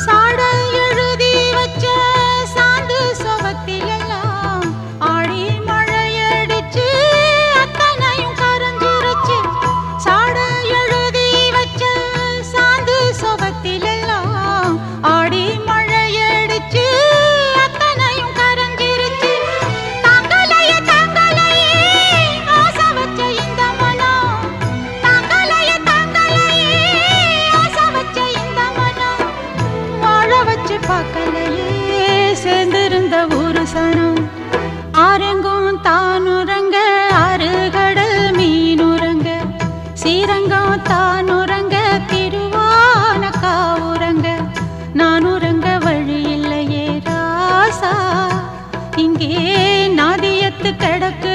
சாட எழுதி வச்ச சாந்து சுவத்திலெல்லாம் ஆடி மழையடிச்சு அத்தனையும் கரைஞ்சிருச்சு. சாட எழுதி வச்ச சாந்து சுவத்திலெல்லாம் ஆடி மழையடிச்சு அத்தனையும் கரைஞ்சிருச்சு. தாங்கலையே தாங்கலையே ஆசை வச்ச இந்த மனம், தாங்கலையே தாங்கலையே ஆசை வச்ச இந்த மனம், வாழ வச்சு பார்க்கலையே சேர்ந்திருந்த ஒரு சனம். ஆரெங்கும் தானுறங்க ஆறு கடல் மீனுறங்க, ஸ்ரீரங்கம் தானுறங்க திருவான காவுறங்க, நானுறங்க வழி இல்லையே ராசா, இங்கே நாதியத்து கிடக்கு